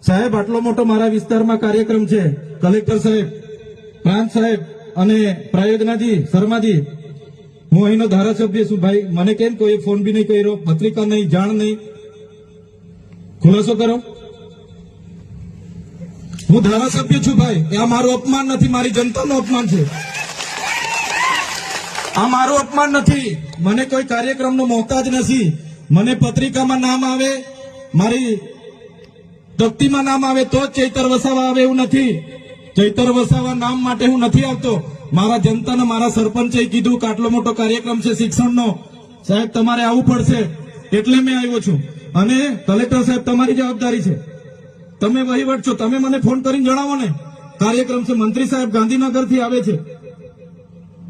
સાહેબ આટલો મોટો મારા વિસ્તારમાં કાર્યક્રમ છે, કલેક્ટર સાહેબ, પ્રાંત સાહેબ અને પ્રાયોજનાજી શર્માજી, હું અહીંનો ધારાસભ્ય છું ભાઈ, મને કેમ કોઈ ફોન બી નહીં કર્યો, પત્રિકા નહીં, જાણ નહીં, ખુલાસો કરો. હું ધારાસભ્ય છું ભાઈ, આ મારું અપમાન નથી, મારી જનતાનું અપમાન છે. આ મારું અપમાન નથી. મને કોઈ કાર્યક્રમનો મોહતાજ નથી. મને પત્રિકામાં નામ આવે, મારી તકતીમાં નામ આવે તો જ ચૈતર વસાવા આવે એવું નથી. ચૈતર વસાવા નામ માટે હું નથી આવતો. મારા જનતાને મારા સરપંચે કીધું કે આટલો મોટો કાર્યક્રમ છે શિક્ષણનો, સાહેબ તમારે આવવું પડશે, એટલે મેં આવ્યો છું. અને કલેક્ટર સાહેબ તમારી જવાબદારી છે, તમે વહીવટ છો, તમે મને ફોન કરીને જણાવો ને કાર્યક્રમ છે. મંત્રી સાહેબ ગાંધીનગરથી આવે છે,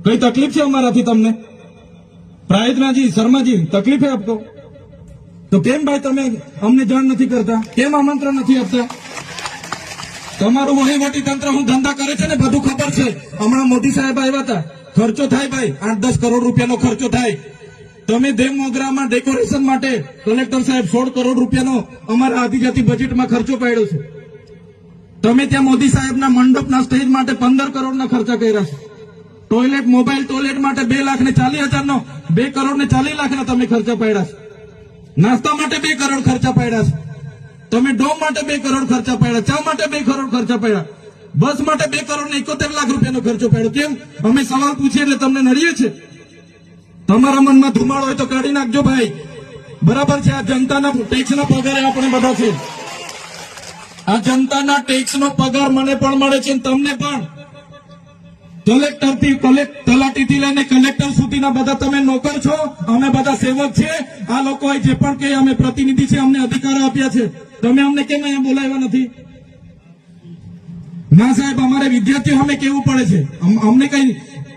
કઈ તકલીફ છે અમારાથી તમને? પ્રાયોજનાજી શર્માજી, તકલીફ है आपको? તો કેમ ભાઈ તમે અમને જાણ નથી કરતા, કેમ આમંત્રણ નથી આપતા? તમારું વહીવટી તંત્ર હું ધંધા કરે છે ને બધું ખબર છે. હમણાં મોદી સાહેબ આવ્યા હતા, ખર્ચો થાય ભાઈ, 8-10 કરોડ રૂપિયાનો ખર્ચો થાય. તમે દેવ મોગરામાં ડેકોરેશન માટે કલેક્ટર સાહેબ 16 કરોડ રૂપિયાનો અમારા આદિજાતિ બજેટમાં ખર્ચો પાડ્યો છે. તમે ત્યાં મોદી સાહેબના મંડપના સ્ટેજ માટે 15 કરોડના ખર્ચા કર્યા છે. ટોયલેટ, મોબાઈલ ટોયલેટ માટે 2,40,000નો 2 કરોડ ને 40 લાખના તમે ખર્ચા પાડ્યા છે. નાસ્તા માટે 2 કરોડ ખર્ચા પાડ્યા છે. તમે ડોમ માટે 2 કરોડ ખર્ચા પાડ્યા, ચા માટે 2 કરોડ ખર્ચા પાડ્યા, બસ માટે 2 કરોડ ને 71 લાખ રૂપિયાનો ખર્ચો પાડ્યો. કેમ? અમે સવાલ પૂછીએ એટલે તમને નડીએ છે? તમારા મનમાં ધુમાડો હોય તો કાઢી નાખજો ભાઈ, બરાબર છે? આ જનતાના ટેક્સના પગારે આપણે બધા છે. આ જનતાના ટેક્સનો પગાર મને પણ મળે છે, તમને પણ. કલેક્ટરથી તલાટીથી લઈને કલેક્ટર સુધીના બધા તમે નોકર છો, અમે બધા સેવક છે. આ લોકોએ જે પણ કહે અમે પ્રતિનિધિ છે, અમને અધિકારો આપ્યા છે. તમે અમને કેમ અહીંયા બોલાવ્યા નથી? ના સાહેબ, અમારે વિદ્યાર્થીઓ અમે કેવું પડે છે, અમને કઈ.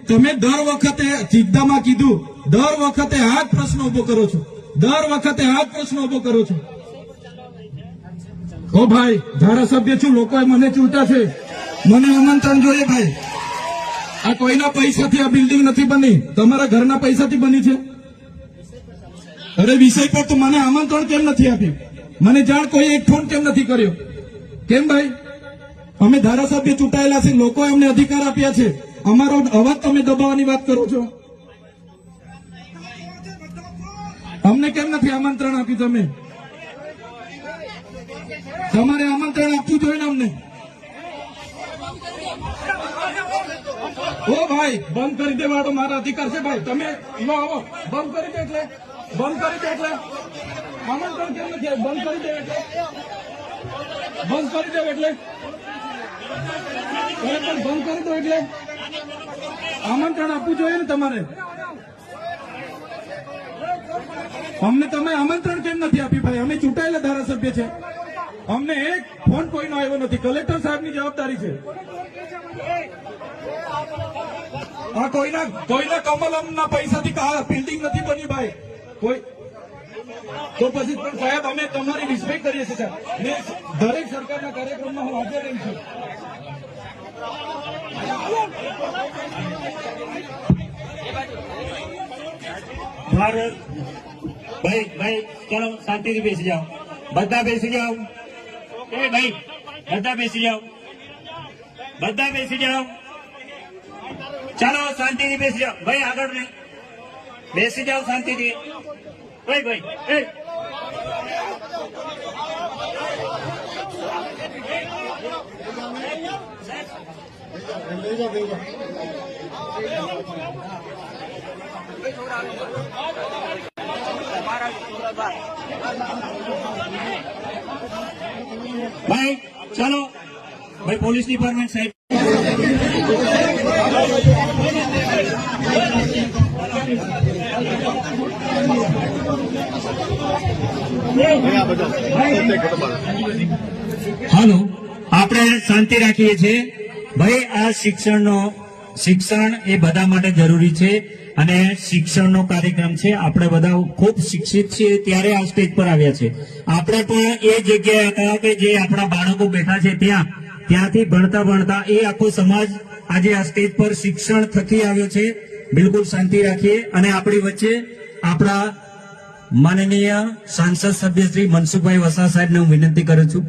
તમે દર વખતે ચિદ્દામાં કીધું, દર વખતે આ જ પ્રશ્ન ઉભો કરો છો, દર વખતે આ જ પ્રશ્ન ઉભો કરો છો. ઓ ભાઈ, ધારાસભ્ય છું, લોકોએ મને ચૂંટ્યા છે, મને આમંત્રણ જોઈએ ભાઈ. આ કોઈના પૈસાથી આ બિલ્ડિંગ નથી બની, તમારા ઘરના પૈસાથી બની છે. અરે વિષય પર તો મને આમંત્રણ કેમ નથી આપ્યું? મને જાણ કોઈ એક ફોન કેમ નથી કર્યો? કેમ ભાઈ? અમે ધારાસભ્ય ચૂંટાયેલા છે, લોકોએ અમને અધિકાર આપ્યા છે, અમારો અવાજ તમે દબાવવાની વાત કરો છો. અમને કેમ નથી આમંત્રણ આપ્યું? તમે તમારે આમંત્રણ આપવું જોઈએ ને અમને. ઓ ભાઈ, બંધ કરી દેવાનો મારો અધિકાર છે ભાઈ. તમે નો આવો, બંધ કરી દે એટલે, બંધ કરી દે એટલે આમંત્રણ કેમ નથી? બંધ કરી દે એટલે, બંધ કરી દે એટલે, બંધ કરી દો એટલે આમંત્રણ આપવું જોઈએ ને તમારે. અમને તમે આમંત્રણ કેમ નથી આપ્યું ભાઈ? અમે ચૂંટાયેલા ધારાસભ્ય છે, અમને એક ફોન કોઈનો આવ્યો નથી. કલેક્ટર સાહેબની જવાબદારી છે. આ કોઈના કમલમના પૈસાથી બિલ્ડિંગ નથી બની ભાઈ. કોઈ તો પછી પણ સાહેબ અમે તમારી રિસ્પેક્ટ કરીએ છીએ સાહેબ. ને દરેક સરકારના કાર્યક્રમમાં હું હાજર રહી છું. ભાઈ ભાઈ ચલો શાંતિથી બેસી જાઓ, બધા બેસી જાઓ. એ ભાઈ બધા બેસી જાઓ, બધા બેસી જાઓ. ચાલો શાંતિથી બેસી જાઓ ભાઈ, આગળ નહીં બેસી જાઓ શાંતિથી. ભાઈ ભાઈ ભાઈ ચાલો ભાઈ, પોલીસ ડિપાર્ટમેન્ટ સાહેબ. હાલો, આપણે શાંતિ રાખીએ છીએ ભાઈ. આ શિક્ષણ એ બધા માટે જરૂરી છે અને શિક્ષણનો કાર્યક્રમ છે. આપણે બધા ખૂબ શિક્ષિત છીએ ત્યારે આ સ્ટેજ પર આવ્યા છે. આપણે પણ એ જગ્યાએ હતા કે જે આપણા બાળકો બેઠા છે ત્યાંથી ભણતા ભણતા એ આખો સમાજ આજે આ સ્ટેજ પર શિક્ષણ થકી આવ્યો છે. બિલકુલ શાંતિ રાખીએ. અને આપણી વચ્ચે આપણા માનનીય સાંસદ સભ્ય શ્રી મનસુખભાઈ વસાવા સાહેબને હું વિનંતી કરું છું.